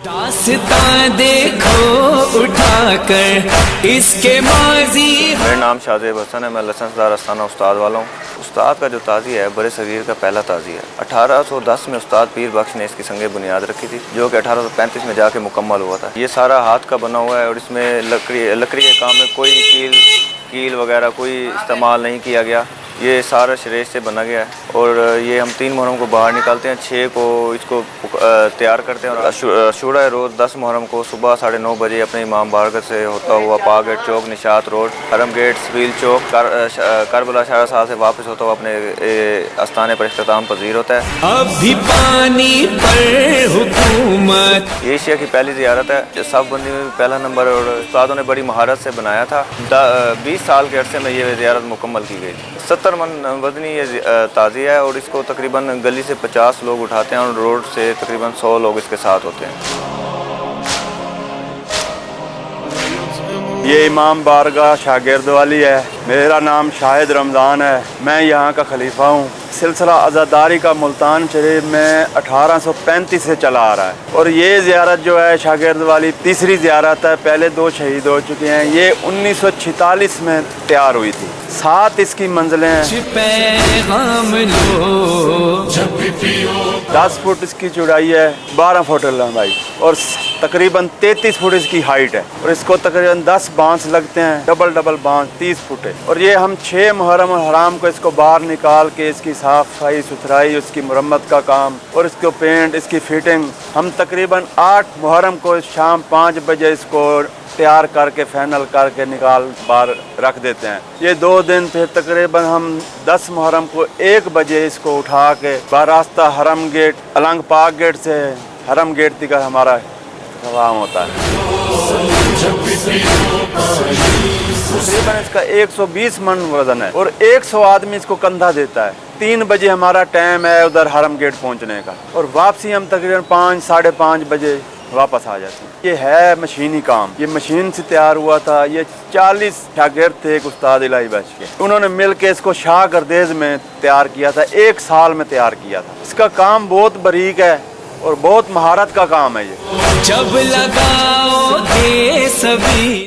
داستان دیکھو اٹھا کر اس کے ماضی. میرا نام شاہزیب حسن ہے. میں لائسنس دار استانہ استاد والا ہوں. استاد کا جو تعزیہ ہے برے صغیر کا پہلا تعزیہ ہے. 1810 میں استاد پیر بخش نے اس کی سنگ بنیاد رکھی تھی جو کہ 1835 میں جا کے مکمل ہوا تھا. یہ سارا ہاتھ کا بنا ہوا ہے اور اس میں لکڑی کے کام میں کوئی کیل وغیرہ کوئی استعمال نہیں کیا گیا. یہ سارا شریش سے بنا گیا ہے اور یہ ہم 3 محرم کو باہر نکالتے ہیں. 6 کو اس کو تیار کرتے ہیں اور عاشورہ روز 10 محرم کو صبح 9:30 بجے اپنے امام بارگاہ سے ہوتا ہوا پاک گیٹ چوک، نشاط روڈ، حرم گیٹ، سبیل چوک، کربلا شاہراہ صاحب سے واپس ہوتا ہوا اپنے آستانے پر اختتام پذیر ہوتا ہے. اب بھی پانی پر حکومت. یہ ایشیا کی پہلی زیارت ہے. صف بندی میں پہلا نمبر اور استادوں نے بڑی مہارت سے بنایا تھا. 20 سال کے عرصے میں یہ زیارت مکمل کی گئی. 70 من وزنی یہ تعزیہ ہے اور اس کو تقریباً گلی سے 50 لوگ اٹھاتے ہیں اور روڈ سے تقریباً 100 لوگ اس کے ساتھ ہوتے ہیں. یہ امام بارگاہ شاگرد والی ہے. میرا نام شاہد رمضان ہے. میں یہاں کا خلیفہ ہوں. سلسلہ عزاداری کا ملتان شریف میں 1835 سے چلا آ رہا ہے اور یہ زیارت جو ہے شاگرد والی تیسری زیارت ہے. پہلے 2 شہید ہو چکے ہیں. یہ 1946 میں تیار ہوئی تھی. 7 اس کی منزلیں ہیں. پیغام لو 10 فٹ اس کی چوڑائی ہے، 12 فٹ لمبائی اور تقریباً 33 فٹ اس کی ہائٹ ہے اور اس کو تقریباً 10 بانس لگتے ہیں. ڈبل بانس 30 فٹ ہے اور یہ ہم 6 محرم الحرام کو اس کو باہر نکال کے اس کی صاف صفائی ستھرائی، اس کی مرمت کا کام اور اس کو پینٹ، اس کی فٹنگ ہم تقریباً 8 محرم کو شام 5 بجے اس کو تیار کر کے فائنل کر کے نکال باہر رکھ دیتے ہیں. یہ 2 دن پھر تقریباً ہم 10 محرم کو 1 بجے اس کو اٹھا کے باراستہ حرم گیٹ النگ پاک گیٹ سے حرم گیٹ تک ہمارا قیام ہوتا ہے. تقریباً اس کا 120 من وزن ہے اور 100 آدمی اس کو کندھا دیتا ہے. 3 بجے ہمارا ٹائم ہے ادھر حرم گیٹ پہنچنے کا اور واپسی ہم تقریباً 5 ساڑھے 5 بجے واپس آ جاتے ہیں. یہ ہے مشینی کام. یہ مشین سے تیار ہوا تھا. یہ 40 شاگرد تھے ایک استاد الہی بخش کے. انہوں نے مل کے اس کو شاہ گردیز میں تیار کیا تھا. 1 سال میں تیار کیا تھا. اس کا کام بہت باریک ہے اور بہت مہارت کا کام ہے. یہ جب لگاؤ گے سبھی